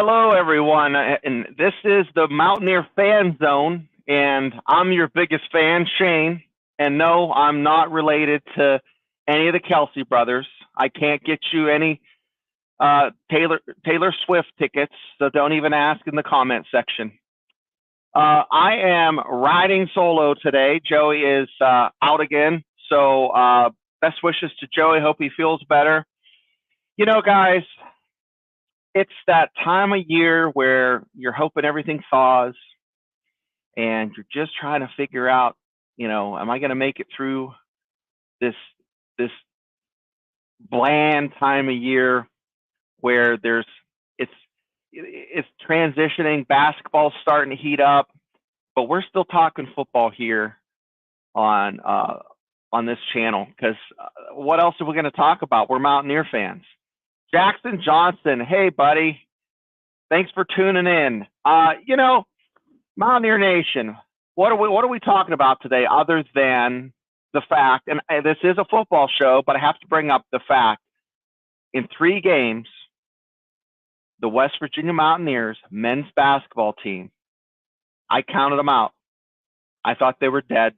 Hello, everyone, and this is the Mountaineer Fan Zone, and I'm your biggest fan, Shane. And no, I'm not related to any of the Kelsey brothers. I can't get you any Taylor Swift tickets, so don't even ask in the comment section. I am riding solo today. Joey is out again, so best wishes to Joey. Hope he feels better. You know, guys, it's that time of year where you're hoping everything thaws and you're just trying to figure out, am I going to make it through this bland time of year where it's transitioning, basketball's starting to heat up, but we're still talking football here on this channel because what else are we going to talk about? We're Mountaineer fans. Jackson Johnson, hey buddy, thanks for tuning in. Mountaineer Nation, what are we talking about today other than the fact, and this is a football show, but I have to bring up the fact, in 3 games, the West Virginia Mountaineers men's basketball team, I counted them out. I thought they were dead.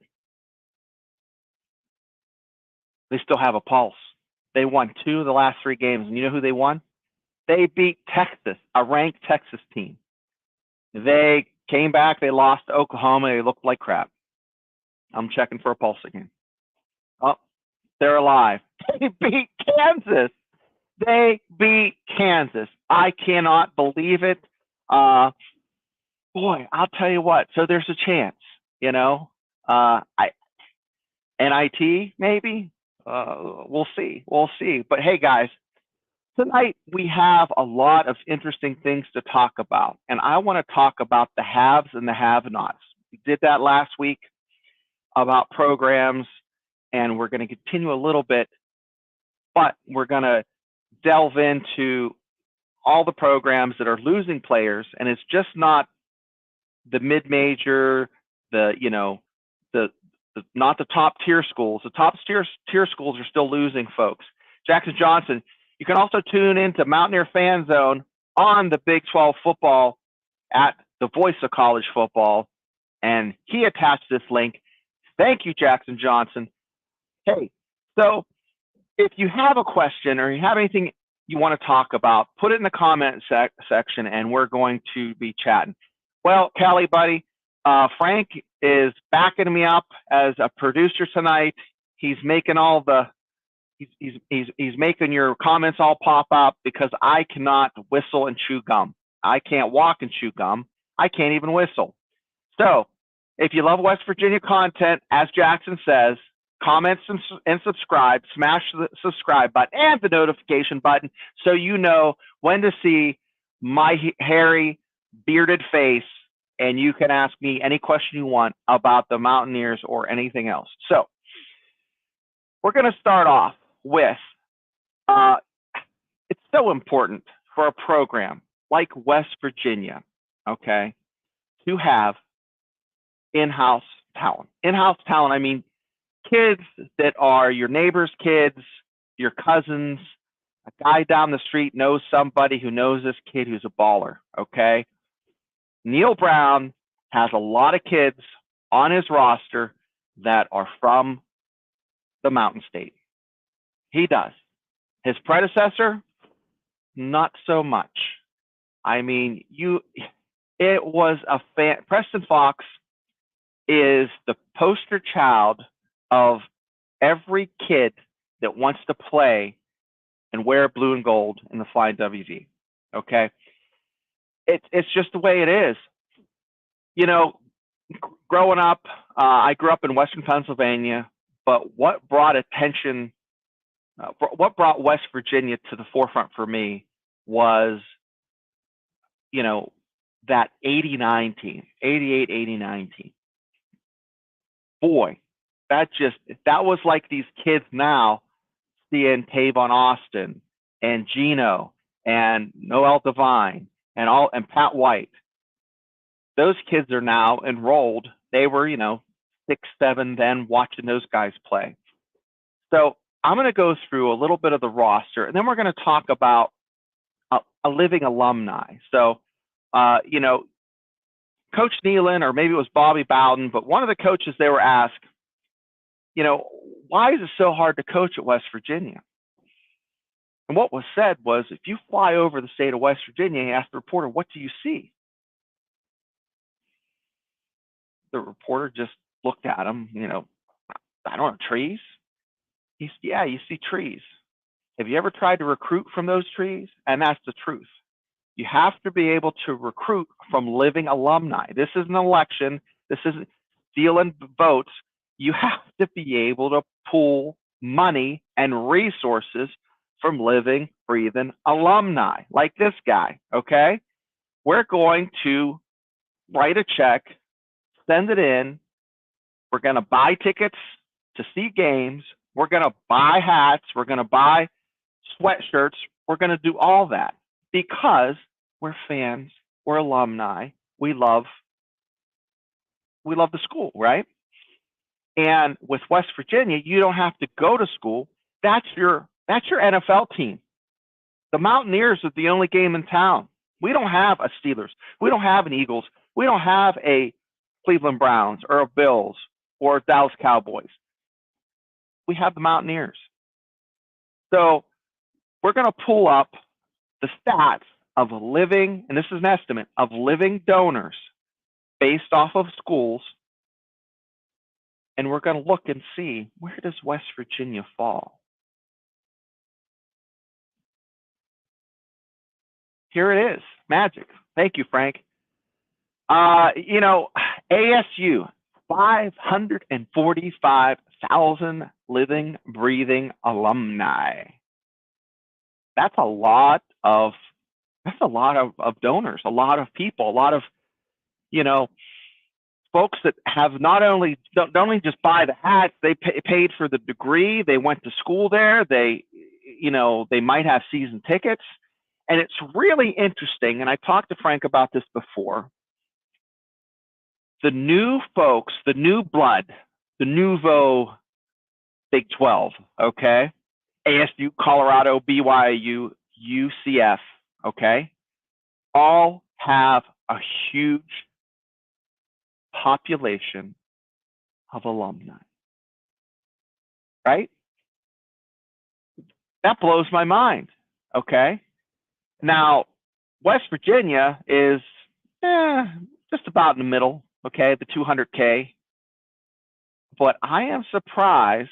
They still have a pulse. They won 2 of the last 3 games, and you know who they won? They beat Texas, a ranked Texas team. They came back, they lost to Oklahoma, they looked like crap. I'm checking for a pulse again. Oh, they're alive. They beat Kansas. They beat Kansas. I cannot believe it. Boy, I'll tell you what, so there's a chance, NIT maybe? We'll see. But hey, guys, tonight we have a lot of interesting things to talk about, and I want to talk about the haves and the have-nots. We did that last week about programs, and we're going to continue a little bit, but we're going to delve into all the programs that are losing players, and it's just not the mid-major, not the top tier schools. The top tier schools are still losing folks. Jackson Johnson, you can also tune into Mountaineer Fan Zone on the Big 12 football at the Voice of College Football, and he attached this link. Thank you, Jackson Johnson. Hey, so if you have a question or you have anything you want to talk about, put it in the comment section, and we're going to be chatting. Well, Callie, buddy, Frank is backing me up as a producer tonight. He's making he's making your comments all pop up because I cannot whistle and chew gum. I can't walk and chew gum. I can't even whistle. So if you love West Virginia content, as Jackson says, comment and subscribe, smash the subscribe button and the notification button so you know when to see my hairy, bearded face, and you can ask me any question you want about the Mountaineers or anything else. So we're going to start off with, it's so important for a program like West Virginia, okay, to have in-house talent. In-house talent, I mean kids that are your neighbor's kids, your cousins. A guy down the street knows somebody who knows this kid who's a baller, okay? Neil Brown has a lot of kids on his roster that are from the Mountain State. He does. His predecessor, not so much. I mean, it was a fan. Preston Fox is the poster child of every kid that wants to play and wear blue and gold in the Flying WV, okay? It's just the way it is. Growing up, I grew up in Western Pennsylvania, but what brought West Virginia to the forefront for me was, that 89 team, 88, 89 team. Boy, that was like these kids now seeing Tavon Austin and Gino and Noel Devine and Pat White. Those kids are now enrolled. They were, 6, 7 then watching those guys play. So I'm going to go through a little bit of the roster, and then we're going to talk about a living alumni. So, you know, Coach Nealon, or maybe it was Bobby Bowden, but one of the coaches, they were asked, you know, why is it so hard to coach at West Virginia? And what was said was, if you fly over the state of West Virginia and ask the reporter, what do you see? The reporter just looked at him, you know, I don't know, trees? Yeah, you see trees. Have you ever tried to recruit from those trees? And that's the truth. You have to be able to recruit from living alumni. This is an election. This isn't stealing votes. You have to be able to pool money and resources from living, breathing alumni, like this guy, okay? We're going to write a check, send it in. We're going to buy tickets to see games. We're going to buy hats. We're going to buy sweatshirts. We're going to do all that because we're fans, we're alumni, we love the school, right? And with West Virginia, you don't have to go to school. That's your NFL team. The Mountaineers are the only game in town. We don't have a Steelers. We don't have an Eagles. We don't have a Cleveland Browns or a Bills or Dallas Cowboys. We have the Mountaineers. So we're going to pull up the stats of living, and this is an estimate, of living donors based off of schools, and we're going to look and see, where does West Virginia fall? Here it is, magic. Thank you, Frank. You know, ASU, 545,000 living, breathing alumni. That's a lot of donors, a lot of people, a lot of, you know, folks that have don't only just buy the hats, they paid for the degree, they went to school there, they might have season tickets. And it's really interesting, and I talked to Frank about this before, the new folks, the new blood, the nouveau Big 12, okay? ASU, Colorado, BYU, UCF, okay? All have a huge population of alumni, right? That blows my mind, okay? Now, West Virginia is just about in the middle, okay, the 200K. But I am surprised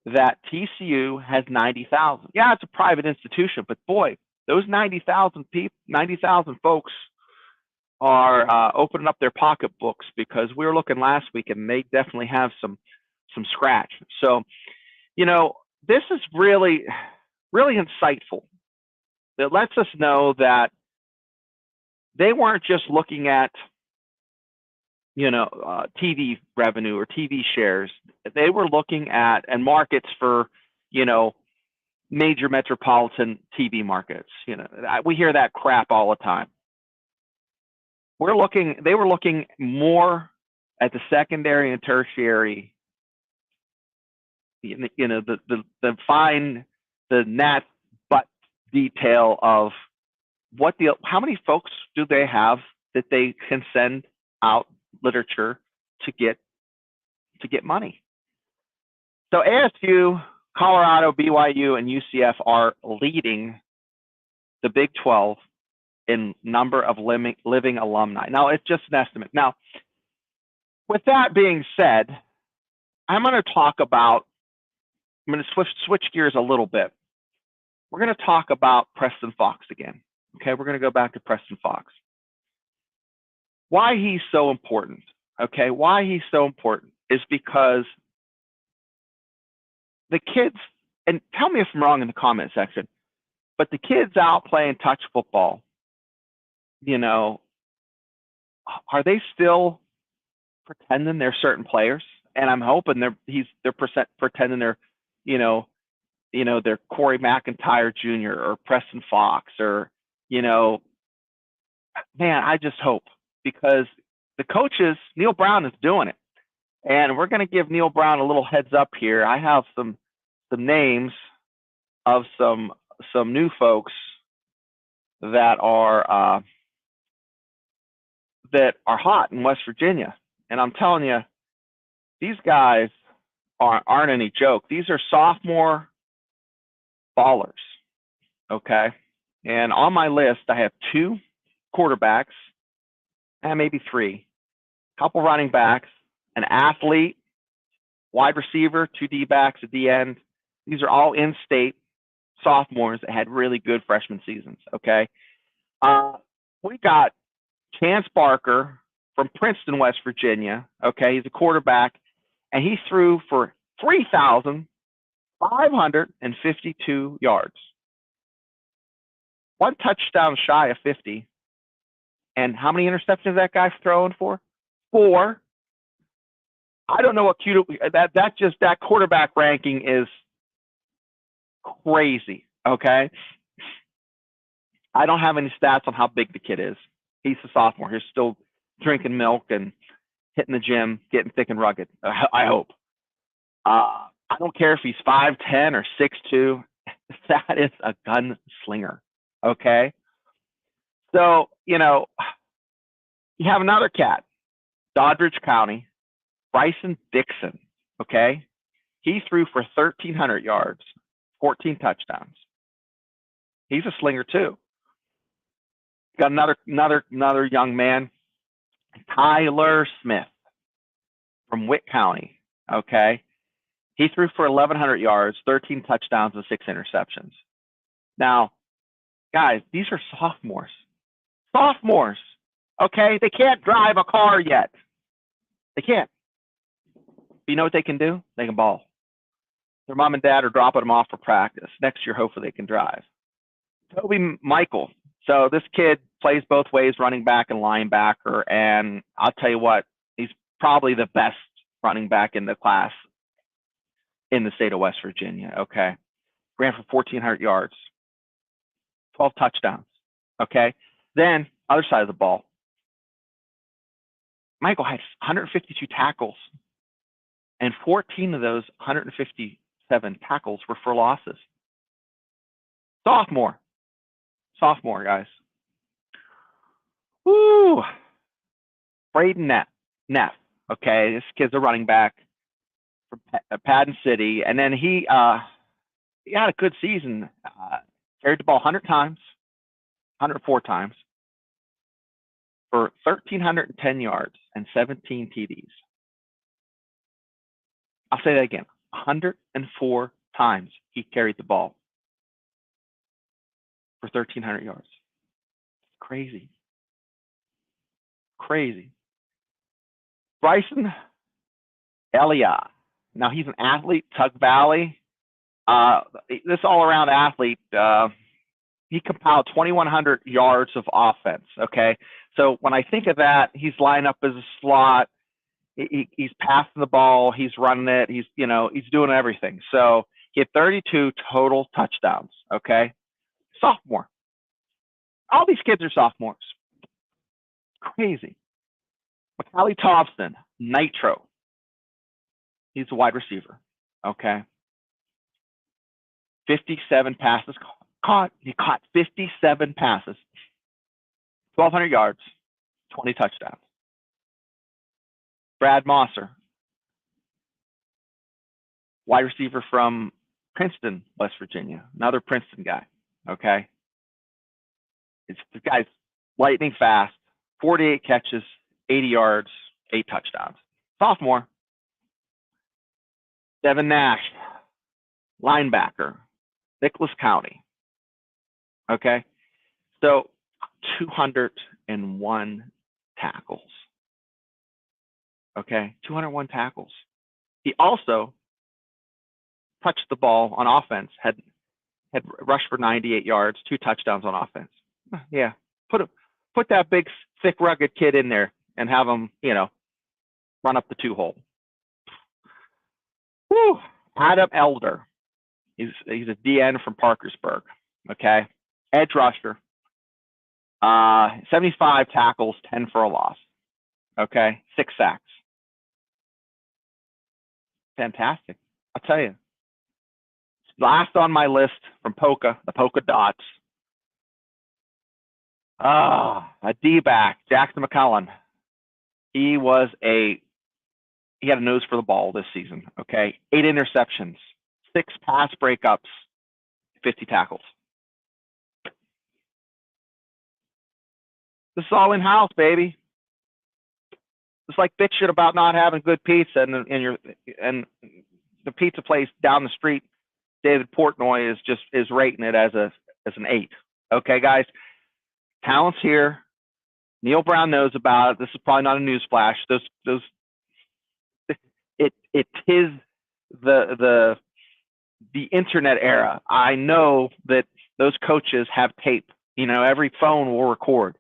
that TCU has 90,000. Yeah, it's a private institution, but boy, those 90,000 folks are opening up their pocketbooks, because we were looking last week and they definitely have some scratch. So, you know, this is really, really insightful. It lets us know that they weren't just looking at, you know, TV revenue or TV shares. They were looking at, and markets for, you know, major metropolitan TV markets. You know, we hear that crap all the time. They were looking more at the secondary and tertiary, you know, the fine, the gnat butt detail of how many folks do they have that they can send out literature to get money. So ASU, Colorado, BYU, and UCF are leading the Big 12 in number of living alumni. Now, it's just an estimate. Now, with that being said, I'm going to switch gears a little bit. We're going to talk about Preston Fox again. Okay, we're going to go back to Preston Fox. Why he's so important, okay? Why he's so important is because the kids, and tell me if I'm wrong in the comment section, but the kids out playing touch football, you know, are they still pretending they're certain players? And I'm hoping they're pretending they're, you know, they're Corey McIntyre Jr. or Preston Fox, or, you know, man, I just hope, because the coaches, Neil Brown is doing it. And we're going to give Neil Brown a little heads up here. I have some names of some new folks that are hot in West Virginia. And I'm telling you, these guys aren't any joke. These are sophomore ballers, okay? And on my list, I have 2 quarterbacks, and maybe 3, a couple running backs, an athlete, wide receiver, 2 D-backs at the end. These are all in-state sophomores that had really good freshman seasons, okay? We got Chance Barker from Princeton, West Virginia, okay? He's a quarterback, and he threw for 3,552 yards. 1 touchdown shy of 50. And how many interceptions that guy's throwing for? 4. I don't know what that quarterback ranking is crazy, okay? I don't have any stats on how big the kid is. He's a sophomore. He's still drinking milk and hitting the gym, getting thick and rugged, I hope. I don't care if he's 5'10" or 6'2". That is a gunslinger, okay? So, you have another cat, Doddridge County, Bryson Dixon, okay? He threw for 1,300 yards, 14 touchdowns. He's a slinger too. Got another young man, Tyler Smith from Witt County, okay? He threw for 1,100 yards, 13 touchdowns, and 6 interceptions. Now, guys, these are sophomores. Sophomores, okay? They can't drive a car yet. They can't. But you know what they can do? They can ball. Their mom and dad are dropping them off for practice. Next year, hopefully, they can drive. Toby Michael. So this kid plays both ways, running back and linebacker. And I'll tell you what, he's probably the best running back in the class in the state of West Virginia, okay? Ran for 1,400 yards, 12 touchdowns, okay? Then, other side of the ball, Michael had 152 tackles, and 14 of those 157 tackles were for losses. Sophomore, guys. Woo! Braden Neff, okay? This kid's a running back from Padden City, and then he had a good season. Carried the ball 100 times, 104 times, for 1,310 yards and 17 TDs. I'll say that again, 104 times he carried the ball for 1,300 yards. Crazy. Crazy. Bryson Elia. Now, he's an athlete, Tug Valley. This all-around athlete, he compiled 2,100 yards of offense, okay? So when I think of that, he's lined up as a slot. He's passing the ball. He's running it. He's doing everything. So he had 32 total touchdowns, okay? Sophomore. All these kids are sophomores. Crazy. Macaulay Thompson, Nitro. He's a wide receiver, okay? 57 passes caught. He caught 57 passes, 1,200 yards, 20 touchdowns. Brad Mosser, wide receiver from Princeton, West Virginia, another Princeton guy, okay? The guy's lightning fast, 48 catches, 80 yards, 8 touchdowns. Sophomore, Devin Nash, linebacker, Nicholas County, okay? So 201 tackles, okay? 201 tackles. He also touched the ball on offense, had rushed for 98 yards, 2 touchdowns on offense. Yeah, put that big, thick, rugged kid in there and have him, run up the 2-hole. Woo! Adam Elder. He's a DN from Parkersburg, okay? Edge rusher. 75 tackles, 10 for a loss, okay? 6 sacks. Fantastic. I'll tell you. Last on my list from the Polka Dots, A D-back, Jackson McCullen. He had a nose for the ball this season. Okay, 8 interceptions, 6 pass breakups, 50 tackles. This is all in house, baby. It's like bitching about not having good pizza, and the pizza place down the street, David Portnoy, is rating it as an 8. Okay, guys, talent's here. Neil Brown knows about it. This is probably not a newsflash. It is the internet era. I know that those coaches have tape. Every phone will record.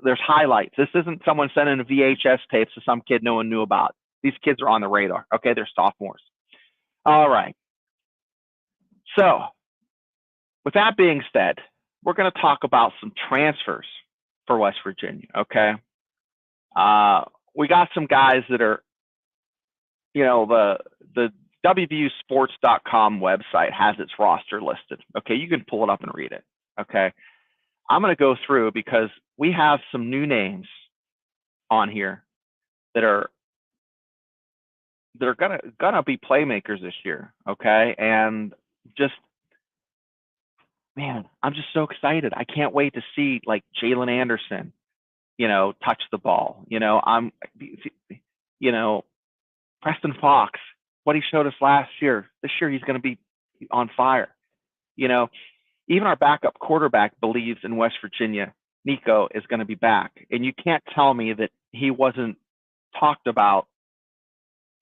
There's highlights. This isn't someone sending a VHS tapes to some kid no one knew about. These kids are on the radar. Okay, they're sophomores. All right. So, with that being said, we're going to talk about some transfers for West Virginia. Okay. We got some guys that are, the WVUsports.com website has its roster listed. Okay, you can pull it up and read it. Okay. I'm going to go through because we have some new names on here that are gonna be playmakers this year. Okay, and just, man, I'm just so excited. I can't wait to see like Jalen Anderson, touch the ball. Preston Fox, what he showed us last year. This year he's going to be on fire. Even our backup quarterback believes in West Virginia. Nico is going to be back. And you can't tell me that he wasn't talked about.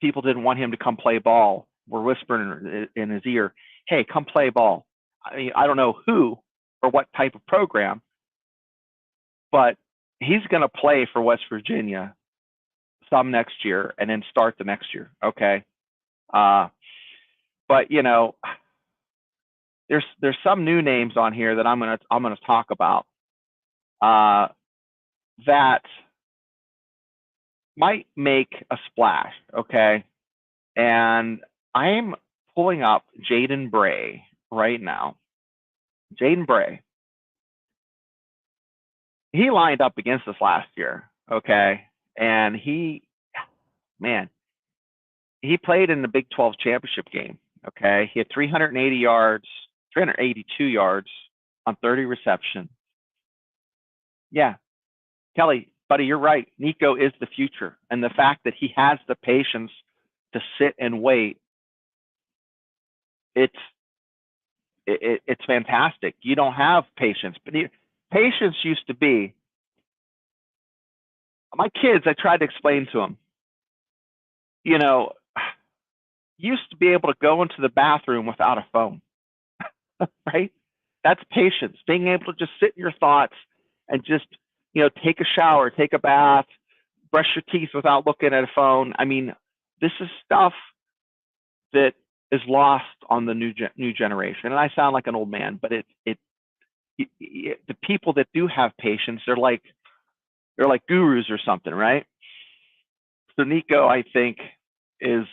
People didn't want him to come play ball. We're whispering in his ear, hey, come play ball. I mean, I don't know who or what type of program, but he's going to play for West Virginia some next year and then start the next year. Okay. But there's some new names on here that I'm gonna talk about that might make a splash. Okay, and I'm pulling up Jaden Bray right now. Jaden Bray, he lined up against us last year. Okay, and he played in the Big 12 championship game. Okay, he had 382 yards on 30 receptions. Yeah, Kelly, buddy, you're right. Nico is the future, and the fact that he has the patience to sit and wait, it's fantastic. You don't have patience, but patience used to be. My kids, I tried to explain to them, used to be able to go into the bathroom without a phone, right? That's patience, being able to just sit in your thoughts and just, take a shower, take a bath, brush your teeth without looking at a phone. I mean, this is stuff that is lost on the new generation. And I sound like an old man, but the people that do have patience, they're like gurus or something, right? So Nico, I think, is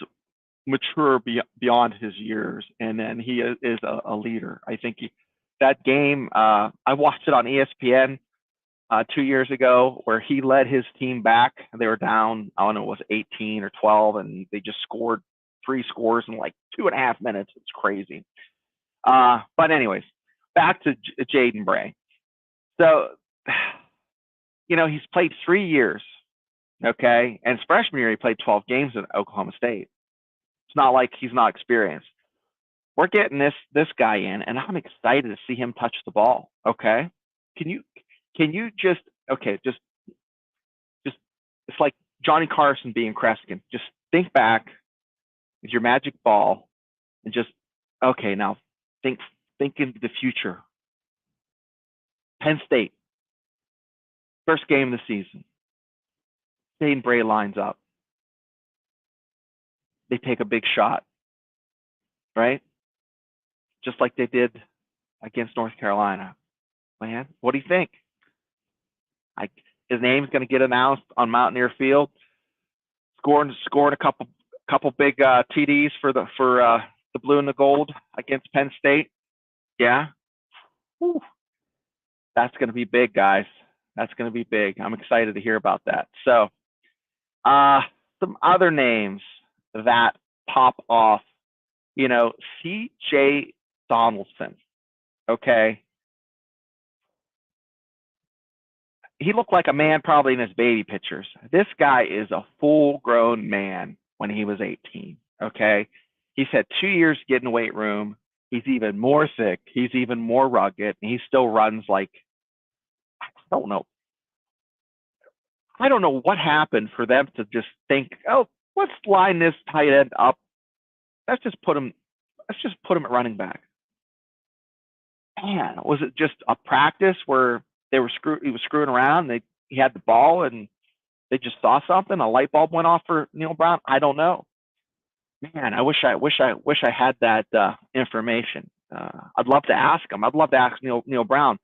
mature beyond his years, and then he is a leader. I think that game, I watched it on ESPN 2 years ago, where he led his team back. They were down, I don't know, it was 18 or 12, and they just scored 3 scores in like 2.5 minutes. It's crazy. But anyways, back to Jaden Bray. So, he's played 3 years, okay? And his freshman year, he played 12 games at Oklahoma State. It's not like he's not experienced. We're getting this guy in, and I'm excited to see him touch the ball. Okay, can you just it's like Johnny Carson being Kreskin. Just think back with your magic ball, and just now think into the future. Penn State, first game of the season. Jaden Bray lines up. They take a big shot, right? Just like they did against North Carolina. Man, what do you think? His name's going to get announced on Mountaineer Field. Scoring a couple big TDs for the blue and the gold against Penn State. Yeah, whew. That's going to be big, guys. That's going to be big. I'm excited to hear about that. So, some other names that pop off, C.J. Donaldson. Okay. He looked like a man probably in his baby pictures. This guy is a full-grown man when he was 18. Okay. He's had 2 years to get in the weight room. He's even more thick. He's even more rugged. And he still runs like, I don't know. I don't know what happened for them to just think, oh, let's line this tight end up. Let's just put him at running back. Man, was it just a practice where he was screwing around? He had the ball and they just saw something. A light bulb went off for Neil Brown. I don't know. Man, I wish I had that information. I'd love to ask him. I'd love to ask Neil Brown.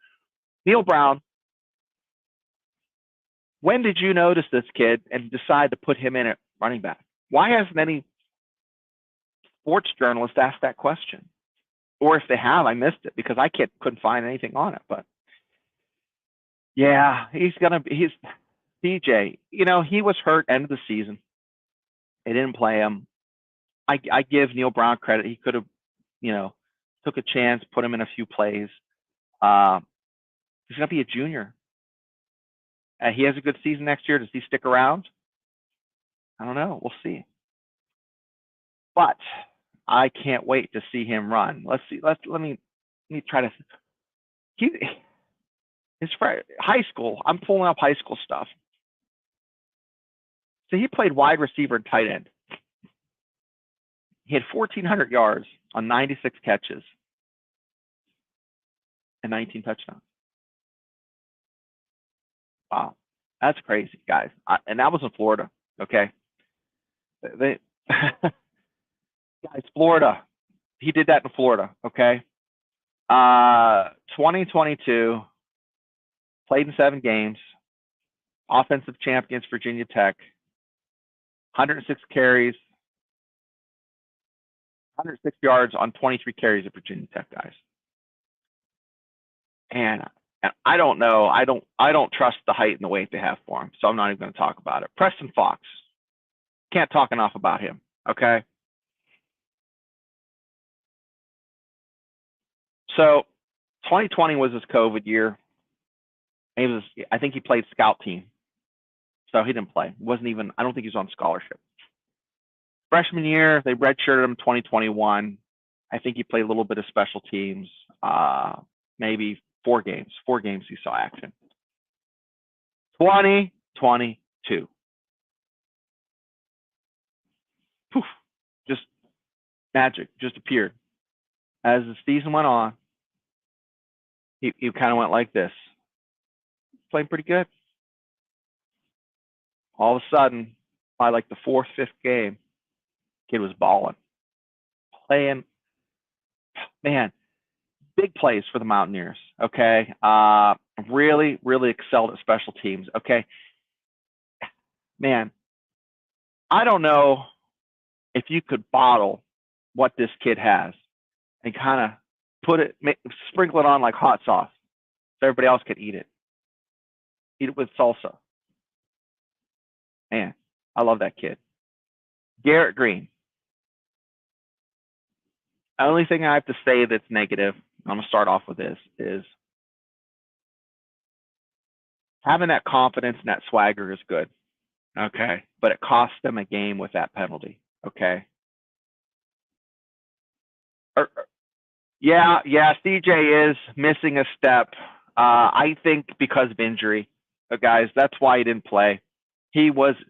Neil Brown, when did you notice this kid and decide to put him in at running back? Why hasn't any sports journalist asked that question? Or if they have, I missed it because I couldn't find anything on it. But yeah, he's DJ. He was hurt end of the season. They didn't play him. I give Neil Brown credit. He could have, took a chance, put him in a few plays. He's going to be a junior. He has a good season next year. Does he stick around? I don't know. We'll see. But I can't wait to see him run. Let's see. Let me try to. His high school. I'm pulling up high school stuff. So he played wide receiver and tight end. He had 1,400 yards on 96 catches and 19 touchdowns. Wow, that's crazy, guys. And that was in Florida. Okay, guys, Florida. He did that in Florida. Okay, 2022, played in 7 games. Offensive champions, Virginia Tech. 106 carries, 106 yards on 23 carries at Virginia Tech, guys. And I don't know. I don't trust the height and the weight they have for him, so I'm not even going to talk about it. Preston Fox. Can't talk enough about him. Okay. So 2020 was his COVID year. I think he played scout team. So he didn't play. I don't think he was on scholarship. Freshman year, they redshirted him 2021. I think he played a little bit of special teams, maybe 4 games. 4 games he saw action. 2022. Poof, just magic just appeared. As the season went on, he kind of went like this. Playing pretty good. All of a sudden, by like the 4th, 5th game, kid was balling. Playing, man, big plays for the Mountaineers, okay? Really, really excelled at special teams, okay? Man, I don't know if you could bottle what this kid has and kind of sprinkle it on like hot sauce so everybody else could eat it. Eat it with salsa. Man, I love that kid. Garrett Green. The only thing I have to say that's negative, I'm going to start off with this, is having that confidence and that swagger is good, okay? But it costs them a game with that penalty, okay? Yeah, CJ is missing a step. I think because of injury, guys. That's why he didn't play. He wasn't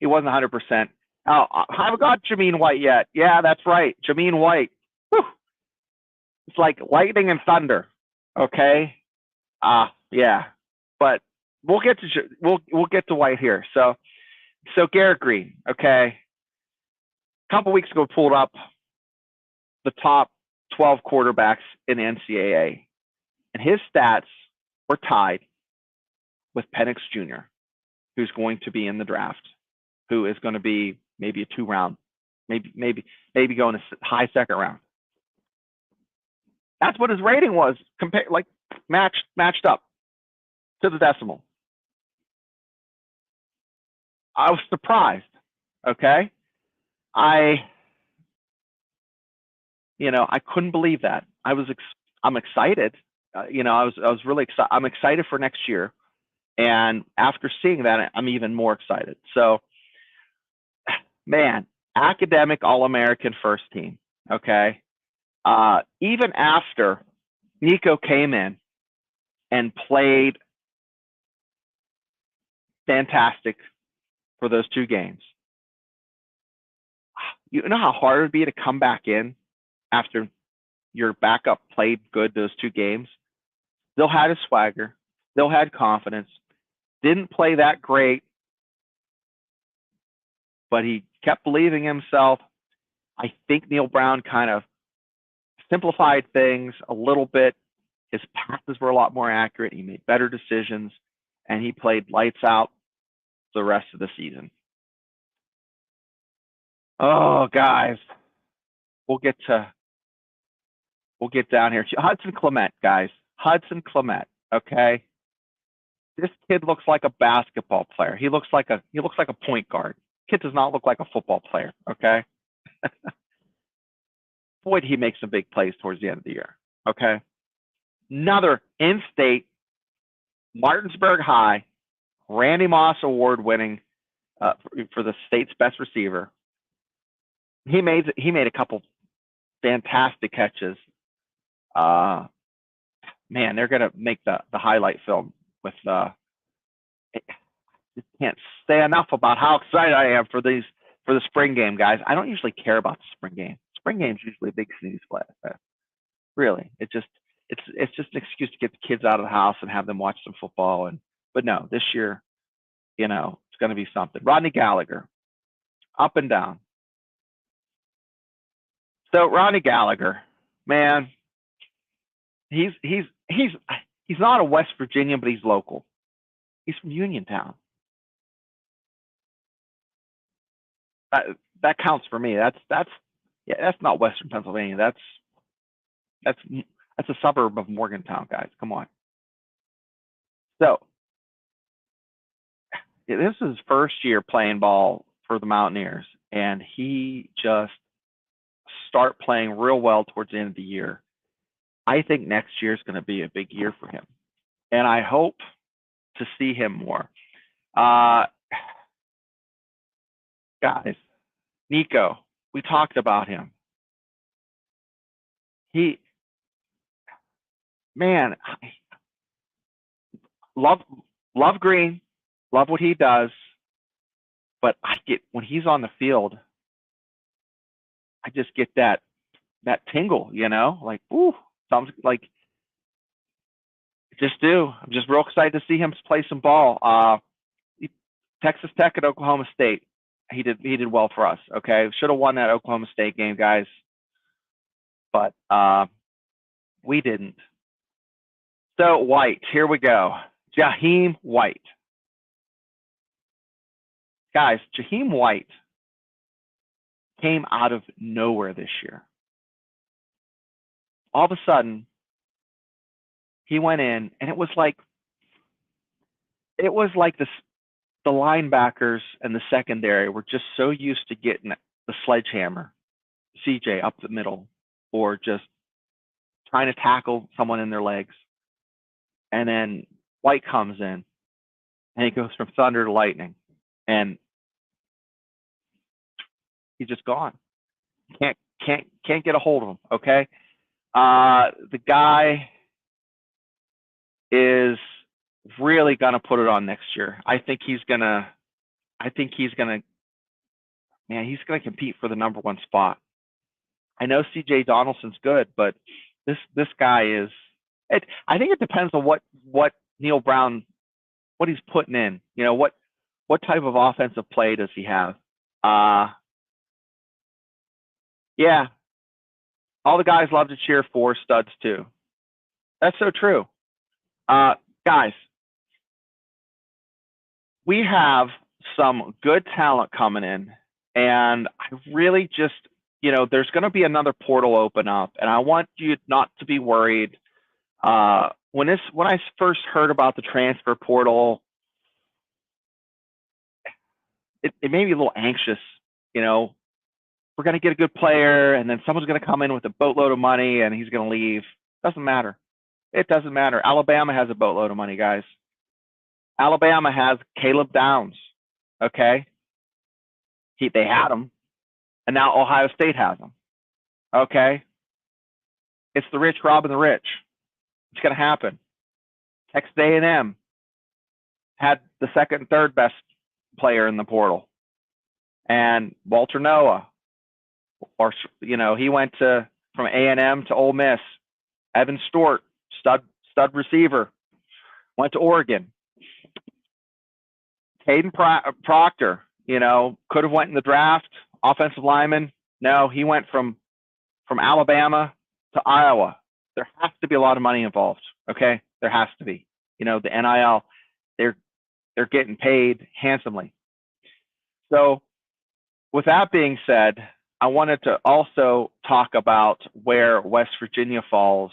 100%. Oh, I haven't got Jameen White yet. Yeah, that's right, Jameen White. Whew. It's like lightning and thunder. Okay. Yeah, but we'll get to White here. So Garrett Green. Okay. A couple weeks ago, pulled up the top 12 quarterbacks in the NCAA, and his stats were tied with Penix Jr., who's going to be in the draft, who is going to be maybe a 2-round, maybe going a high 2nd round. That's what his rating was, matched up to the decimal. I was surprised. Okay, I I couldn't believe that. I'm excited. I was really excited. I'm excited for next year, and after seeing that, I'm even more excited. So, man, academic All-American first team. Okay, even after Nico came in and played fantastic for those 2 games. You know how hard it would be to come back in after your backup played good those 2 games? Still had his swagger, still had confidence, didn't play that great, but he kept believing in himself. I think Neil Brown kind of simplified things a little bit. His passes were a lot more accurate. He made better decisions, and he played lights out the rest of the season. Oh, guys, we'll get down here. Hudson Clement, guys. Hudson Clement, okay? This kid looks like a basketball player. He looks like a point guard. Kid does not look like a football player, okay? Boy, he makes some big plays towards the end of the year, okay? Another in-state Martinsburg High Randy Moss award-winning for the state's best receiver. He made a couple fantastic catches. Man, they're gonna make the highlight film with. Just can't say enough about how excited I am for the spring game, guys. I don't usually care about the spring game. Spring game's usually a big snooze fest. Really, it's just an excuse to get the kids out of the house and have them watch some football. But no, this year, it's going to be something. Rodney Gallagher, up and down. So Rodney Gallagher, man, he's not a West Virginian, but he's local. He's from Uniontown. That counts for me. That's not Western Pennsylvania. That's a suburb of Morgantown, guys. Come on. So this is his first year playing ball for the Mountaineers, and he just start playing real well towards the end of the year. I think next year is going to be a big year for him, and I hope to see him more. Guys, Nico, we talked about him. Love Green, love what he does, but when he's on the field, I just get that tingle, like, ooh, sounds like just do. I'm just real excited to see him play some ball. Texas Tech at Oklahoma State, he did well for us. Okay, should have won that Oklahoma State game, guys, but we didn't. So White, here we go. Jaheim White. Guys, Jaheim White came out of nowhere this year. All of a sudden, he went in, and it was like the linebackers and the secondary were just so used to getting the sledgehammer, CJ up the middle, or just trying to tackle someone in their legs. And then White comes in, and he goes from thunder to lightning, and he's just gone. Can't get a hold of him. Okay, the guy is really gonna put it on next year. I think he's gonna. Man, he's gonna compete for the #1 spot. I know CJ Donaldson's good, but this guy is. I think it depends on what Neil Brown, what he's putting in. What type of offensive play does he have? Yeah, all the guys love to cheer for studs too. That's so true. Guys, we have some good talent coming in, and I really just, there's going to be another portal open up, and I want you not to be worried. When I first heard about the transfer portal, it made me a little anxious. You know, we're going to get a good player, and then someone's going to come in with a boatload of money, and he's going to leave. Doesn't matter. It doesn't matter. Alabama has a boatload of money, guys. Alabama has Caleb Downs. Okay, they had him, and now Ohio State has him. Okay, it's the rich robbing the rich. It's going to happen. Texas A&M had the second and third best player in the portal, and Walter Noah, or he went from A&M to Ole Miss. Evan Stewart, stud receiver, went to Oregon. Caden Proctor, could have went in the draft, offensive lineman. No, he went from Alabama to Iowa. There has to be a lot of money involved. Okay, there has to be. The NIL, they're getting paid handsomely. So, with that being said, I wanted to also talk about where West Virginia falls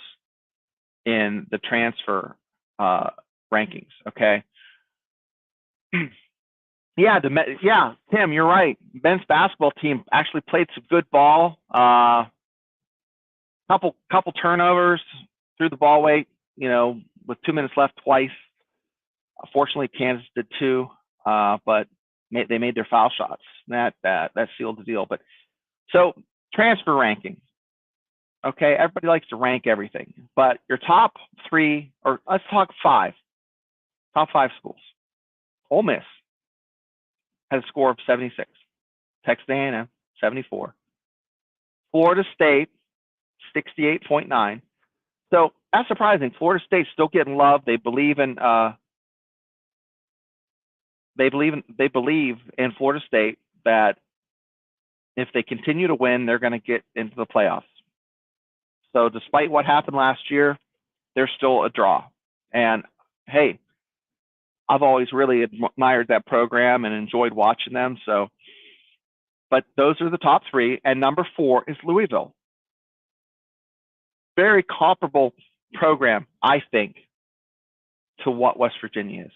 in the transfer rankings. Okay. Yeah, Tim, you're right. Men's basketball team actually played some good ball. Couple turnovers, threw the ball away, with 2 minutes left twice. Fortunately, Kansas did too, but they made their foul shots. That sealed the deal. But so transfer rankings. Okay, everybody likes to rank everything, but your top three, or let's talk top five schools. Ole Miss has a score of 76. Texas A&M 74. Florida State 68.9. So that's surprising. Florida State's still getting love. They believe in Florida State that if they continue to win, they're going to get into the playoffs. So despite what happened last year, they're still a draw. And hey, I've always really admired that program and enjoyed watching them. So, but those are the top three. And number 4 is Louisville. Very comparable program, I think, to what West Virginia is.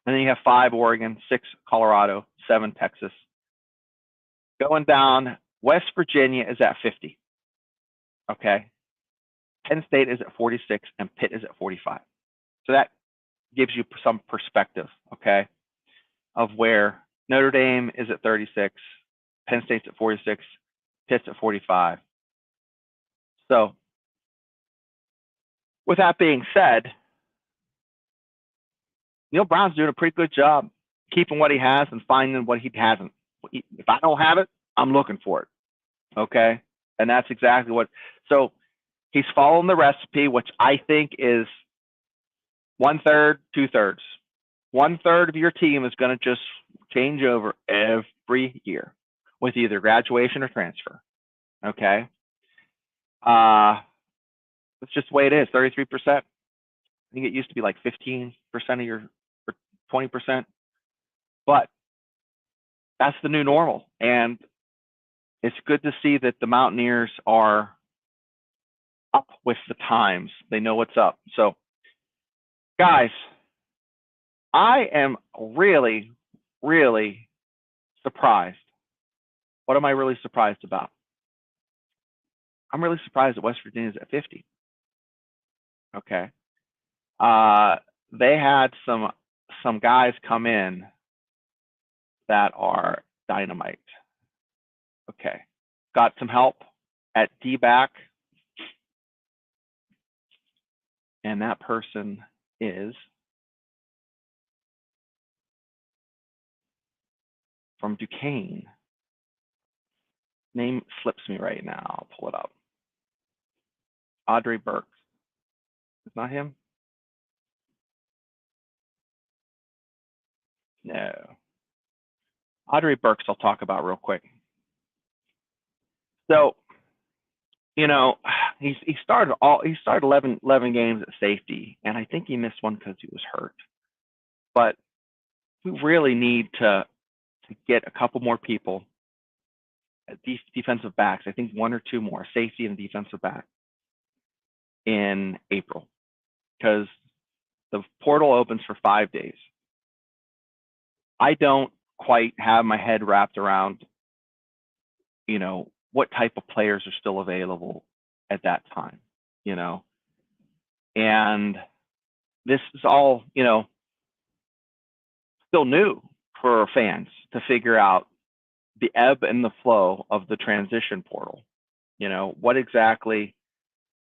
And then you have 5 Oregon, 6 Colorado, 7 Texas. Going down, West Virginia is at 50. Okay. Penn State is at 46 and Pitt is at 45. So that gives you some perspective, okay, of where Notre Dame is at 36, Penn State's at 46, Pitt's at 45. So with that being said, Neil Brown's doing a pretty good job keeping what he has and finding what he hasn't. If I don't have it, I'm looking for it, okay? And that's exactly what. So he's following the recipe, which I think is 1/3, 2/3. 1/3 of your team is going to just change over every year with either graduation or transfer. Okay. It's just the way it is. 33%. I think it used to be like 15% of your, or 20%. But that's the new normal. And it's good to see that the Mountaineers are up with the times. They know what's up. So, guys, I am really, really surprised. What am I really surprised about? I'm really surprised that West Virginia's at 50. Okay. They had some guys come in that are dynamite. Okay. Got some help at D-back. And that person is from Duquesne. Name slips me right now. I'll pull it up. Audrey Burks. Is not him? No. Audrey Burks I'll talk about real quick. So, he started 11 games at safety, and I think he missed one because he was hurt. But we really need to get a couple more people at defensive backs. I think 1 or 2 more, safety and defensive back, in April, because the portal opens for 5 days. I don't quite have my head wrapped around, what type of players are still available at that time, and this is all, still new for fans to figure out the ebb and the flow of the transition portal. What exactly,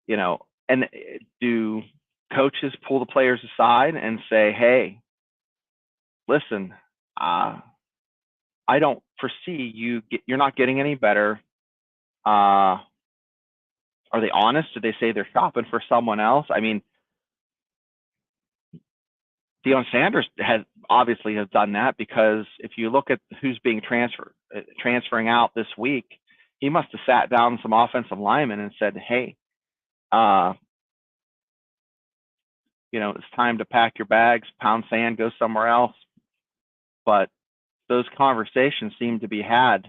and do coaches pull the players aside and say, hey, listen, I don't foresee you're not getting any better. Are they honest? Do they say they're shopping for someone else? I mean, Deion Sanders obviously has done that, because if you look at who's being transferring out this week, he must have sat down some offensive linemen and said, hey, it's time to pack your bags, pound sand, go somewhere else. But those conversations seem to be had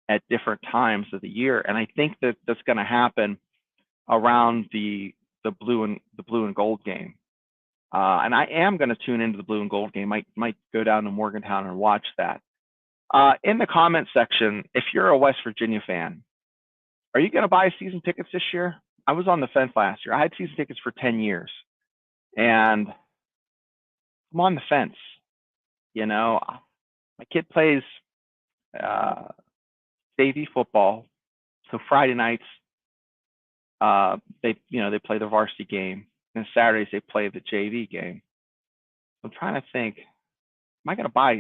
at different times of the year, and I think that that's going to happen around the blue and gold game. And I am going to tune into the blue and gold game. Might go down to Morgantown and watch that. In the comment section, if you're a West Virginia fan, are you going to buy season tickets this year? I was on the fence last year. I had season tickets for 10 years, and I'm on the fence. My kid plays JV football, so Friday nights they play the varsity game, and Saturdays they play the JV game. I'm trying to think, am I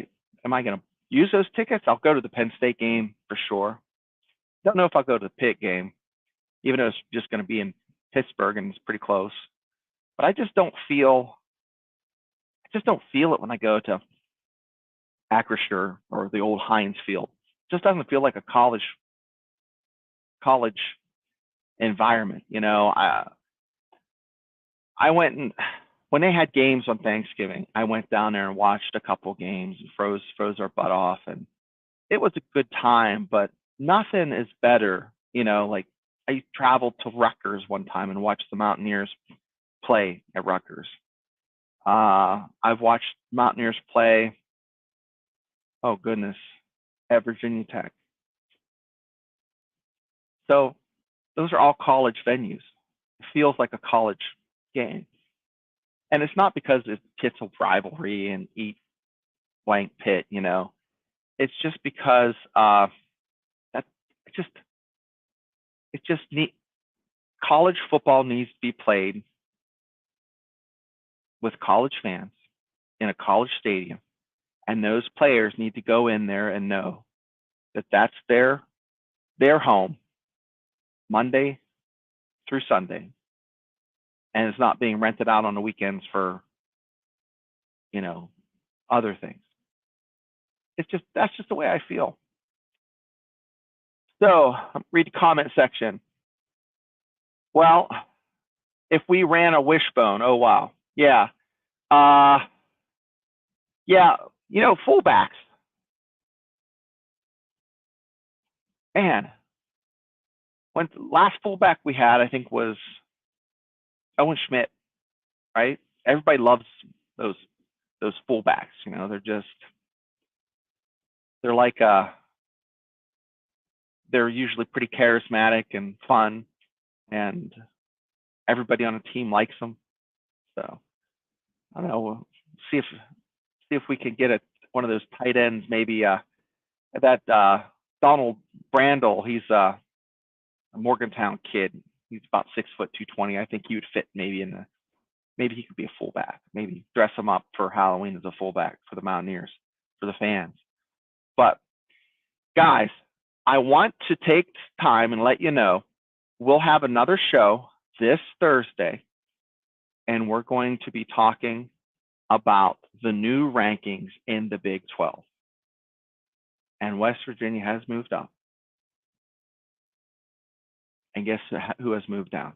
going to use those tickets? I'll go to the Penn State game for sure. Don't know if I'll go to the Pitt game, even though it's just going to be in Pittsburgh and it's pretty close. But I just don't feel it when I go to Acrisure or the old Heinz Field. It just doesn't feel like a college environment. I went, and when they had games on Thanksgiving, I went down there and watched a couple games and froze our butt off, and it was a good time. But nothing is better, like I traveled to Rutgers one time and watched the Mountaineers play at Rutgers. I've watched Mountaineers play, oh goodness, at Virginia Tech. So those are all college venues. It feels like a college game. And it's not because it's a rivalry and eat blank pit, It's just because college football needs to be played with college fans in a college stadium, and those players need to go in there and know that that's their home Monday through Sunday, and it's not being rented out on the weekends for other things. That's just the way I feel. So read the comment section. Well, if we ran a wishbone, oh wow, yeah, fullbacks. Man, when the last fullback we had, I think, was Owen Schmidt, right? Everybody loves those fullbacks. They're like they're usually pretty charismatic and fun, and everybody on a team likes them. So I don't know. We'll see if we can get one of those tight ends. Maybe that Donald Brandel. He's a Morgantown kid. He's about 6'2", 220. I think he would fit maybe maybe he could be a fullback. Maybe dress him up for Halloween as a fullback for the Mountaineers, for the fans. But guys, I want to take time and let you know we'll have another show this Thursday, and we're going to be talking about the new rankings in the Big 12. And West Virginia has moved up. And guess who has moved down?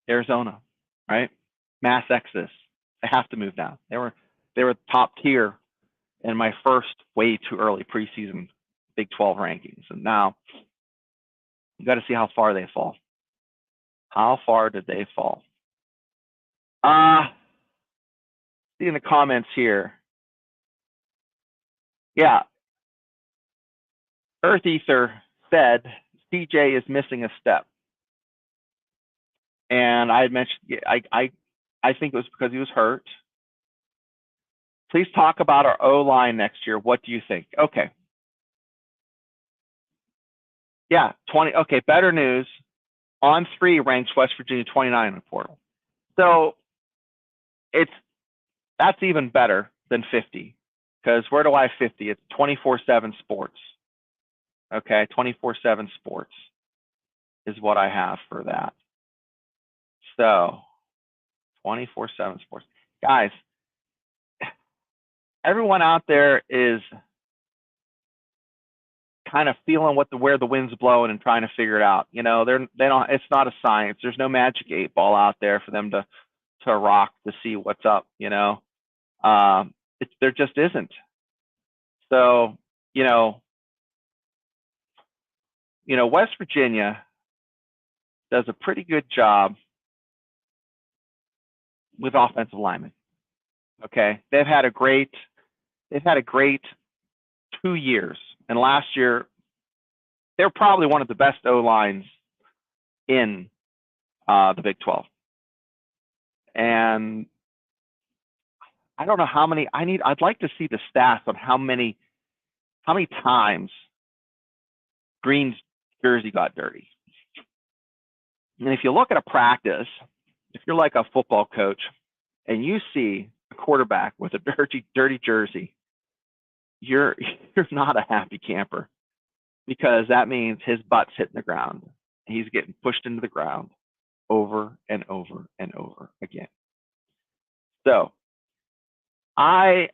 Arizona, right? Mass exodus. They have to move down. They were top tier in my first way too early preseason Big 12 rankings. And now you got to see how far they fall. How far did they fall? See in the comments here. Yeah, Earth Ether said CJ is missing a step, and I had mentioned I think it was because he was hurt. Please talk about our O line next year. What do you think? Okay. Yeah, 20. Okay, better news. On 3 ranks West Virginia 29 in the portal. So that's even better than 50. Because where do I have 50? It's 24/7 sports. Okay, 24/7 sports is what I have for that. So 24/7 sports. Guys, everyone out there is kind of feeling where the wind's blowing and trying to figure it out. You know, they don't. It's not a science. There's no magic 8-ball out there for them to rock to see what's up. You know, there just isn't. So you know, West Virginia does a pretty good job with offensive linemen. Okay, they've had a great 2 years, and last year they're probably one of the best O lines in the Big 12. And I don't know how many I'd like to see the stats on how many times Green's jersey got dirty. And if you look at a practice, if you're like a football coach and you see a quarterback with a dirty jersey, you're not a happy camper, because that means his butt's hitting the ground. He's getting pushed into the ground over and over and over again. So I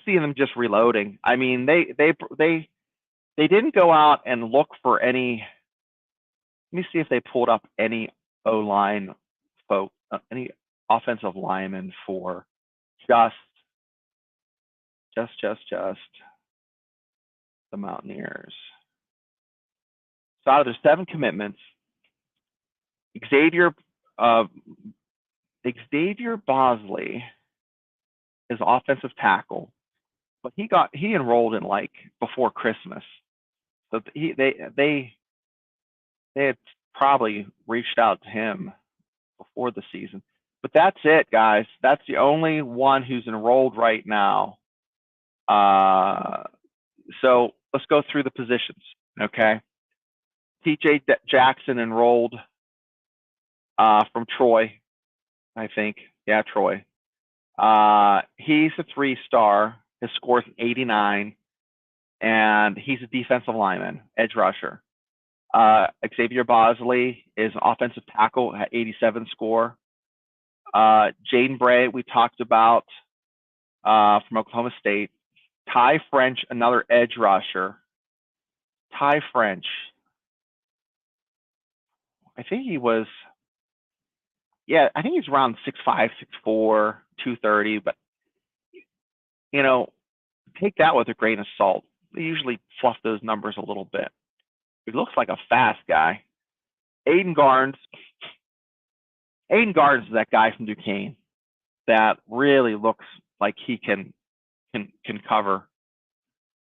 see them just reloading. I mean, they didn't go out and look for any. Let me see if they pulled up any O-line folk, any offensive linemen for just the Mountaineers. So out of their 7 commitments, Xavier Bosley is offensive tackle, but he enrolled in like before Christmas, so they had probably reached out to him before the season. But that's it, guys. That's the only one who's enrolled right now. So let's go through the positions, okay? TJ Jackson enrolled from Troy, I think. Yeah, Troy. He's a 3-star. His score's 89, and he's a defensive lineman, edge rusher. Xavier Bosley is an offensive tackle at 87 score. Jaden Bray, we talked about, from Oklahoma State. Ty French, another edge rusher. Ty French, I think he's around 6'5", 6'4", 230, but take that with a grain of salt. They usually fluff those numbers a little bit. He looks like a fast guy. Aiden Garnes is that guy from Duquesne that really looks like he can cover.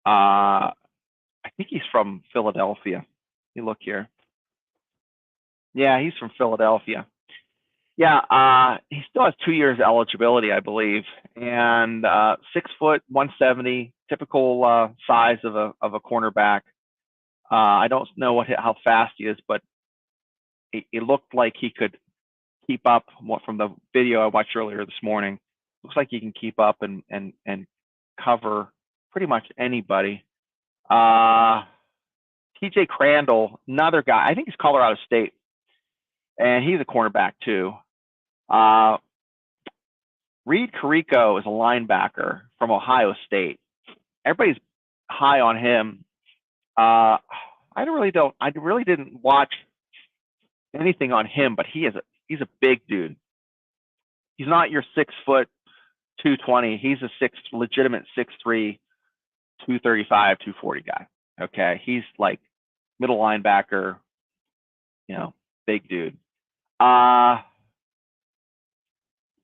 I think he's from Philadelphia. You look here. Yeah, he's from Philadelphia. Yeah, he still has 2 years eligibility, I believe, and 6 foot, 170, typical size of a cornerback. I don't know how fast he is, but it looked like he could keep up. From the video I watched earlier this morning, looks like he can keep up and cover pretty much anybody. TJ Crandall, another guy. I think he's Colorado State, and he's a cornerback too. Reed Carrico is a linebacker from Ohio State. Everybody's high on him. I really didn't watch anything on him, but he's a big dude. He's not your 6 foot 220. He's a legitimate 6'3", 235, 240 guy. Okay, he's like middle linebacker, big dude.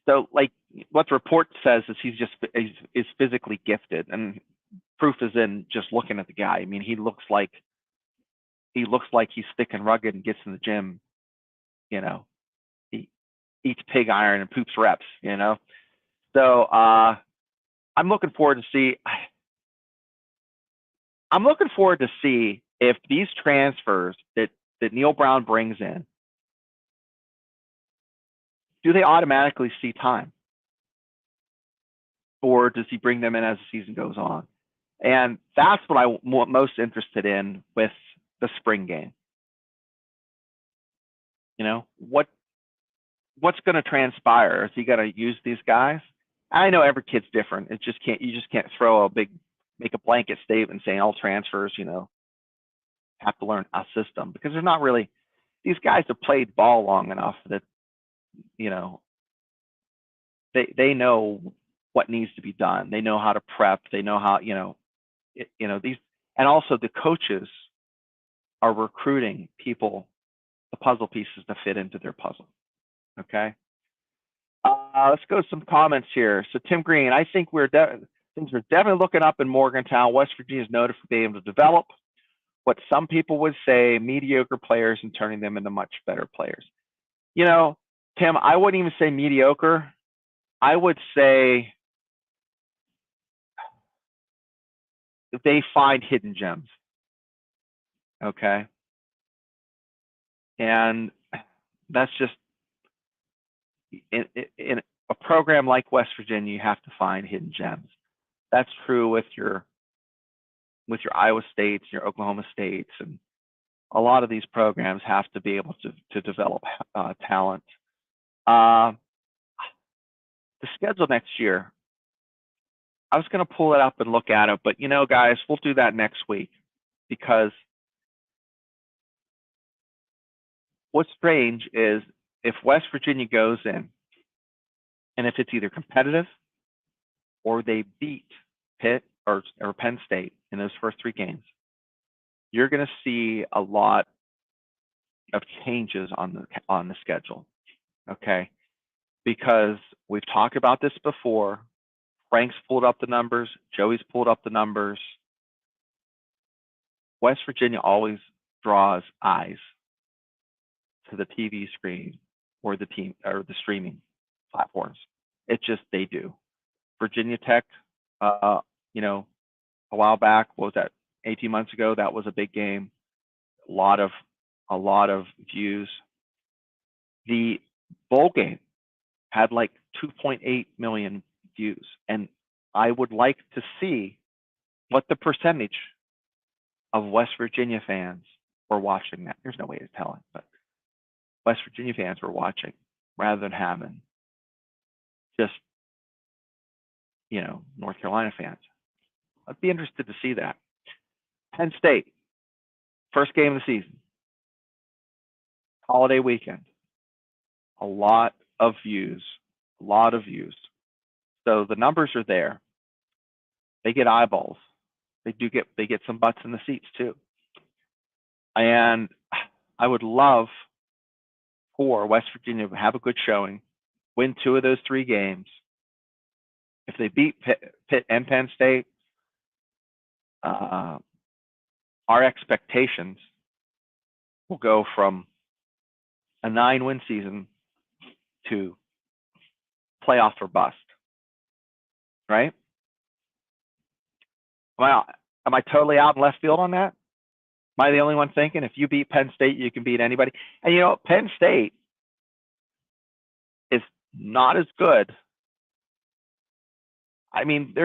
So like what the report says is he's physically gifted, and proof is in just looking at the guy. I mean, he looks like he's thick and rugged and gets in the gym. You know, he eats pig iron and poops reps. You know, so I'm looking forward to see. I'm looking forward to see if these transfers that Neil Brown brings in, do they automatically see time? Or does he bring them in as the season goes on? And that's what I'm most interested in with the spring game. You know, what's going to transpire? Is he going to use these guys? I know every kid's different. You just can't make a blanket statement saying all transfers, you know, have to learn a system, because they're not really, these guys have played ball long enough that, you know, they know what needs to be done. They know how to prep. They know how, these, and also the coaches are recruiting people, the puzzle pieces to fit into their puzzle. Okay. Let's go to some comments here. So Tim Green, I think things are definitely looking up in Morgantown. West Virginia is noted for being able to develop what some people would say mediocre players and turning them into much better players. You know, Tim, I wouldn't even say mediocre. I would say they find hidden gems. Okay. And that's just, in a program like West Virginia, you have to find hidden gems. That's true with your Iowa States, your Oklahoma States, and a lot of these programs have to be able to develop talent. The schedule next year, I was going to pull it up and look at it, but you know, guys, we'll do that next week, because what's strange is if West Virginia goes in, and if it's either competitive or they beat Pitt or Penn State in those first 3 games, you're going to see a lot of changes on the schedule. Okay, because we've talked about this before. Frank's pulled up the numbers. Joey's pulled up the numbers. West Virginia always draws eyes to the TV screen or the team or the streaming platforms. It's just, they do. Virginia Tech, you know, a while back, what was that, 18 months ago, that was a big game. A lot of views. The bowl game had like 2.8 million views, and I would like to see what the percentage of West Virginia fans were watching that. There's no way to tell it, but West Virginia fans were watching rather than having just, you know, North Carolina fans. I'd be interested to see that. Penn State, first game of the season, holiday weekend, a lot of views. So the numbers are there. They get eyeballs. They get some butts in the seats too. And I would love for West Virginia to have a good showing, win 2 of those 3 games. If they beat Pitt and Penn State, our expectations will go from a 9-win season to playoff or bust, right? Am I totally out in left field on that? Am I the only one thinking if you beat Penn State, you can beat anybody? And you know, Penn State is not as good. I mean,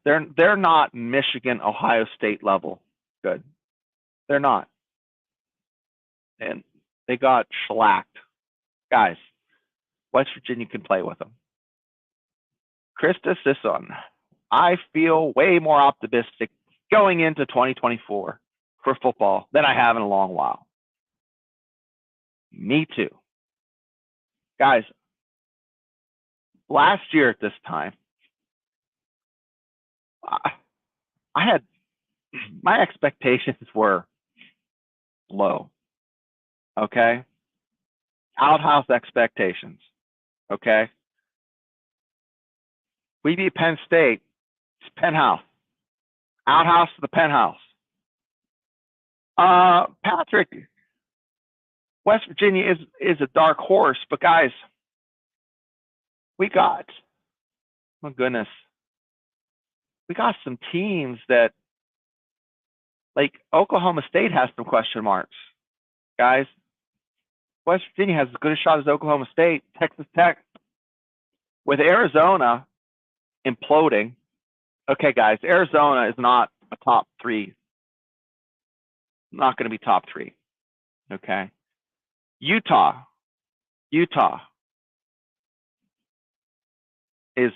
they're not Michigan, Ohio State level good. They're not. And they got shellacked. Guys, West Virginia can play with them. Krista Sisson, I feel way more optimistic going into 2024 for football than I have in a long while. Me too. Guys, last year at this time, I had, my expectations were low. Okay? Outhouse expectations. Okay? We beat Penn State. It's Penthouse. Outhouse to the penthouse. Patrick, West Virginia is a dark horse, but guys, we got, oh goodness, we got some teams that, like Oklahoma State has some question marks, guys. West Virginia has as good a shot as Oklahoma State. Texas Tech, with Arizona imploding. Okay, guys, Arizona is not a top 3. Not going to be top 3. Okay. Utah is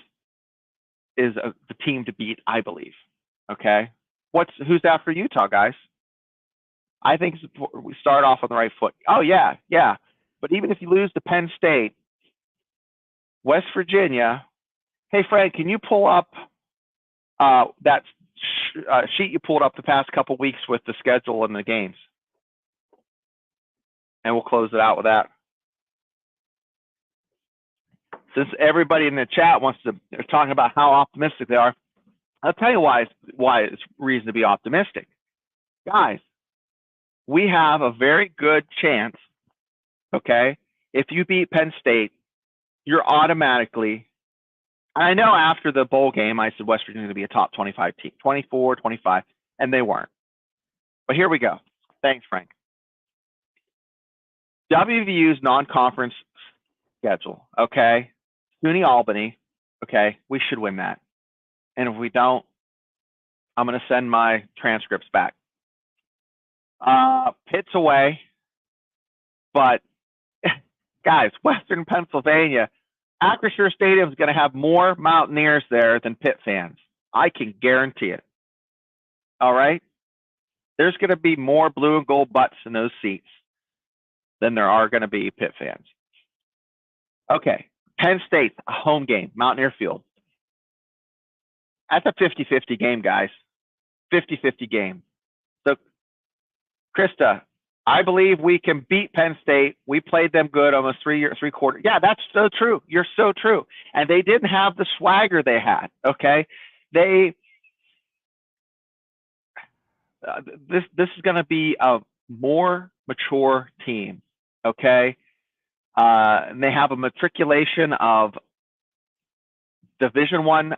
the team to beat, I believe. Okay. Who's after Utah, guys? I think we start off on the right foot. Oh yeah. But even if you lose to Penn State, West Virginia. Hey Fred, can you pull up that sheet you pulled up the past couple weeks with the schedule and the games? And we'll close it out with that. Since everybody in the chat they're talking about how optimistic they are, I'll tell you why it's reason to be optimistic. Guys, we have a very good chance, okay? If you beat Penn State, you're automatically, I know after the bowl game, I said West Virginia to be a top 25 team, 24, 25, and they weren't. But here we go. Thanks, Frank. WVU's non-conference schedule, okay? SUNY Albany, okay? We should win that. And if we don't, I'm going to send my transcripts back. Pitt's away. But, guys, Western Pennsylvania, Acrisure Stadium is going to have more Mountaineers there than Pitt fans. I can guarantee it. All right? There's going to be more blue and gold butts in those seats than there are going to be Pitt fans. Okay, Penn State, a home game, Mountaineer Field. That's a 50-50 game, guys. 50-50 game. So, Krista, I believe we can beat Penn State. We played them good almost 3 quarters. Yeah, that's so true. You're so true. And they didn't have the swagger they had, okay? This is going to be a more mature team, okay? And they have a matriculation of Division I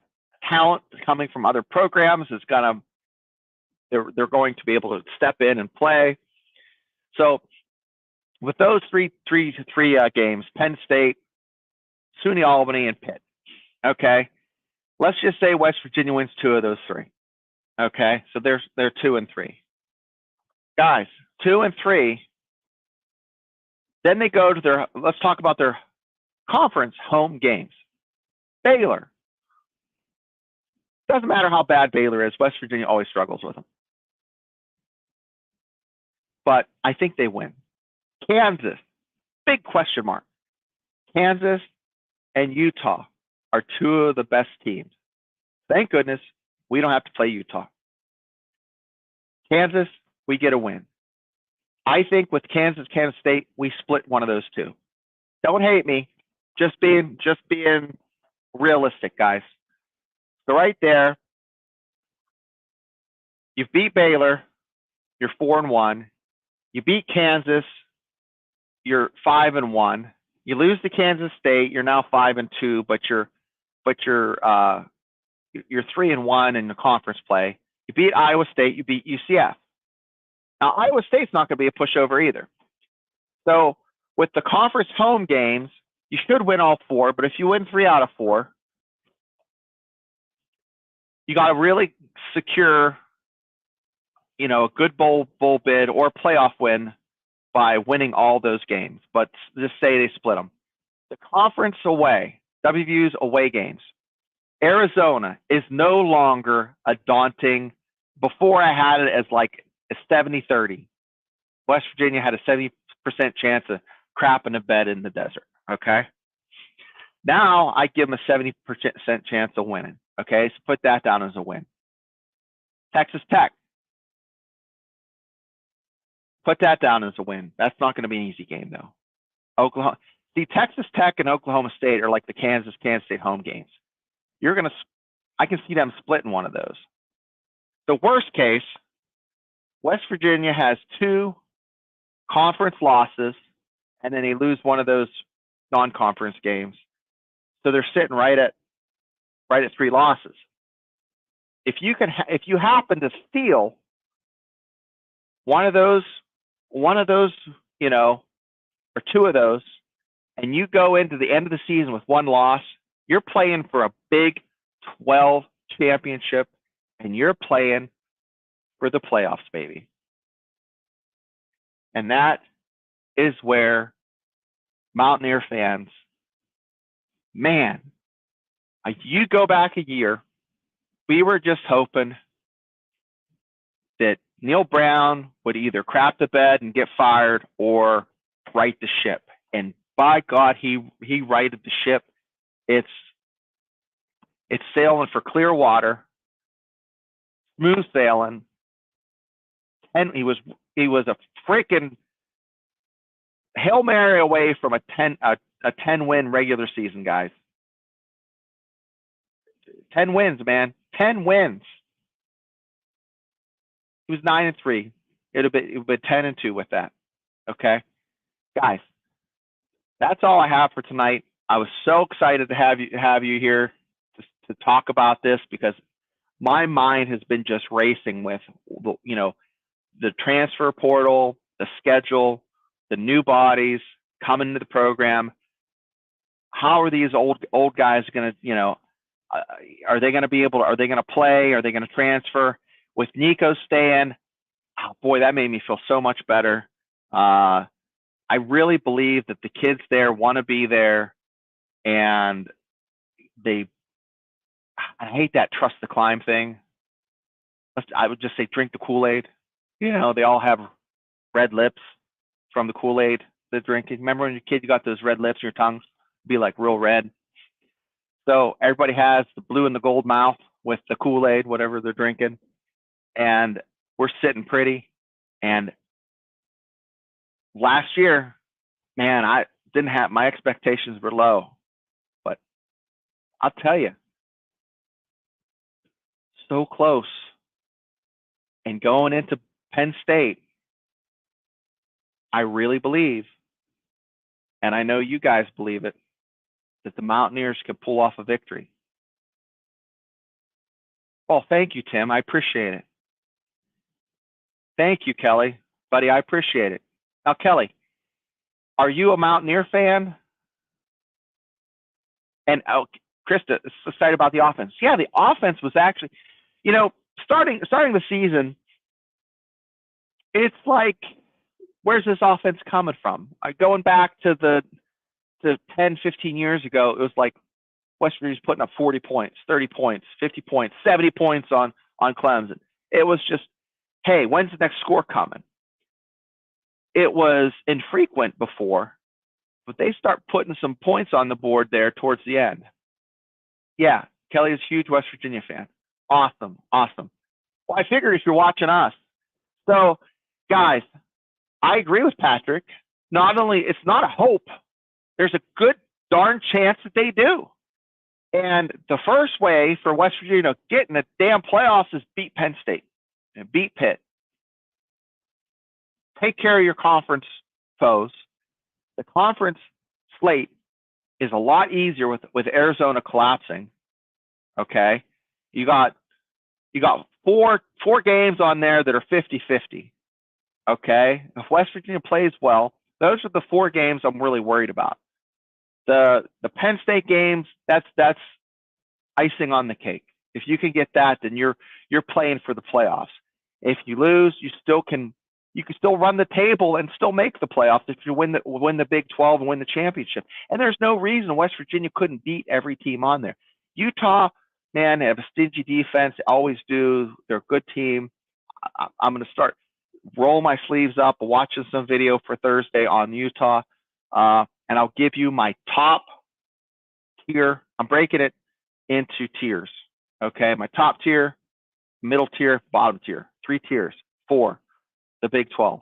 talent coming from other programs. They're going to be able to step in and play. So with those three games, Penn State, SUNY Albany, and Pitt, okay? Let's just say West Virginia wins 2 of those 3, okay? So they're 2 and 3. Guys, 2 and 3, then they go to let's talk about their conference home games. Baylor. Doesn't matter how bad Baylor is, West Virginia always struggles with them. But I think they win. Kansas, big question mark. Kansas and Utah are 2 of the best teams. Thank goodness we don't have to play Utah. Kansas, we get a win. I think with Kansas State, we split one of those 2. Don't hate me. Just being realistic, guys. So right there, you beat Baylor, you're 4-1. You beat Kansas, you're 5-1. You lose to Kansas State, you're now 5-2, but you're 3-1 in the conference play. You beat Iowa State, you beat UCF. Now Iowa State's not going to be a pushover either. So with the conference home games, you should win all 4, but if you win 3 out of 4, you got to really secure, a good bowl bid or playoff win by winning all those games. But just say they split them. The conference away, WVU's away games. Arizona is no longer a daunting. Before I had it as like a 70-30. West Virginia had a 70% chance of crapping a bed in the desert. Okay. Now I give them a 70% chance of winning. Okay, so put that down as a win. Texas Tech. Put that down as a win. That's not going to be an easy game, though. Oklahoma. See, Texas Tech and Oklahoma State are like the Kansas State home games. I can see them splitting one of those. The worst case, West Virginia has 2 conference losses, and then they lose one of those non-conference games. So they're sitting right at 3 losses. If you happen to steal one of those, you know, or 2 of those, and you go into the end of the season with 1 loss, you're playing for a Big 12 championship, and you're playing for the playoffs, baby. And that is where Mountaineer fans, man, you go back a year, we were just hoping that Neil Brown would either crap the bed and get fired or right the ship. And by God, he righted the ship. It's sailing for clear water, smooth sailing. And he was a freaking Hail Mary away from a 10-win regular season, guys. 10 wins, man. 10 wins. He was 9-3. It would have been 10-2 with that. Okay, guys. That's all I have for tonight. I was so excited to have you here to talk about this, because my mind has been just racing with, you know, the transfer portal, the schedule, the new bodies coming into the program. How are these old guys going to, you know, are they going to be able to, are they going to play? Are they going to transfer? With Nico staying, oh boy, that made me feel so much better. I really believe that the kids there want to be there, and I hate that trust the climb thing. I would just say drink the Kool-Aid. You know, they all have red lips from the Kool-Aid they're drinking. Remember when you're a kid, you got those red lips, your tongue would be like real red. So everybody has the blue and the gold mouth with the Kool-Aid, whatever they're drinking. And we're sitting pretty. And last year, man, I didn't have, my expectations were low. But I'll tell you, so close. And going into Penn State, I really believe, and I know you guys believe it, that the Mountaineers can pull off a victory. Oh, thank you, Tim. I appreciate it. Thank you, Kelly. Buddy, I appreciate it. Now, Kelly, are you a Mountaineer fan? And Krista is excited about the offense. Yeah, the offense was actually, you know, starting the season, it's like, where's this offense coming from? Going back to 10, 15 years ago, it was like West Virginia's putting up 40 points, 30 points, 50 points, 70 points on Clemson. It was just, hey, when's the next score coming? It was infrequent before, but they start putting some points on the board there towards the end. Yeah, Kelly is a huge West Virginia fan. Awesome, awesome. Well, I figured if you're watching us. So, guys, I agree with Patrick. Not only, it's not a hope, there's a good darn chance that they do. And the first way for West Virginia to get in the damn playoffs is beat Penn State and beat Pitt. Take care of your conference foes. The conference slate is a lot easier with Arizona collapsing. Okay, you got four games on there that are 50-50. Okay, if West Virginia plays well, those are the 4 games I'm really worried about. The Penn State games, that's icing on the cake. If you can get that, then you're playing for the playoffs. If you lose, you can still run the table and still make the playoffs if you win the Big 12 and win the championship. And there's no reason West Virginia couldn't beat every team on there. Utah, man, they have a stingy defense. They always do. They're a good team. I'm going to start roll my sleeves up, watching some video for Thursday on Utah, and I'll give you my top tier. I'm breaking it into tiers. Okay, my top tier, middle tier, bottom tier. 3 tiers for the Big 12.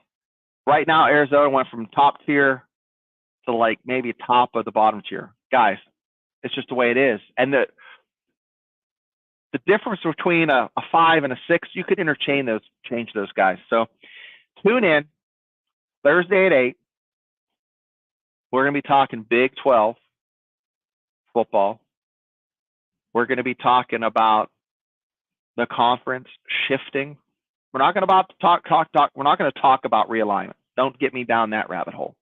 Right now, Arizona went from top tier to like maybe top of the bottom tier. Guys, it's just the way it is. And the difference between a 5 and a 6, you could change those guys. So tune in Thursday at 8. We're going to be talking Big 12 football. We're going to be talking about the conference shifting. We're not going to talk. We're not going to talk about realignment. Don't get me down that rabbit hole.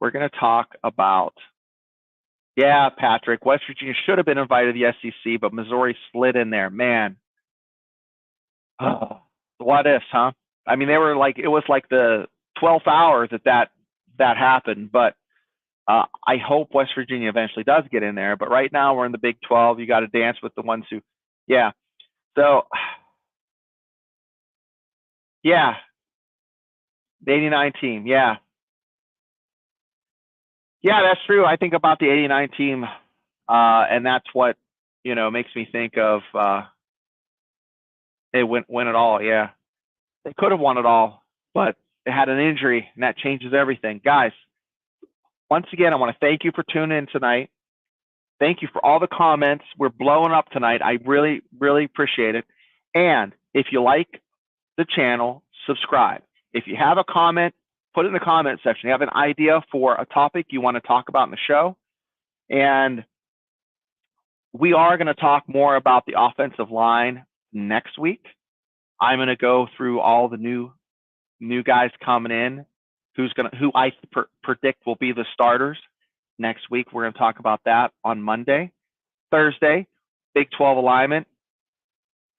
We're going to talk about, yeah, Patrick, West Virginia should have been invited to the SEC, but Missouri slid in there. Man, what ifs, huh? I mean, it was like the 12th hour that happened, but I hope West Virginia eventually does get in there. But right now we're in the Big 12. You got to dance with the ones who, yeah. So, yeah, the 89 team, yeah. Yeah, that's true. I think about the 89 team, and that's what, makes me think of they win it all. Yeah, they could have won it all, but they had an injury, and that changes everything. Guys, once again, I want to thank you for tuning in tonight. Thank you for all the comments. We're blowing up tonight. I really, really appreciate it. And if you like the channel, subscribe. If you have a comment, put it in the comment section. You have an idea for a topic you want to talk about in the show. And we are going to talk more about the offensive line next week. I'm going to go through all the new guys coming in, who I predict will be the starters next week. We're going to talk about that on Monday. Thursday, Big 12 alignment.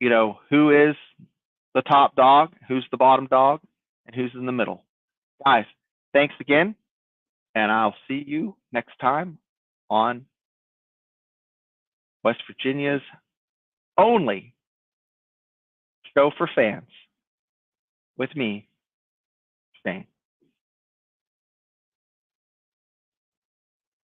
Who is the top dog, who's the bottom dog, and who's in the middle. Guys, thanks again, and I'll see you next time on West Virginia's only show for fans with me, Shane.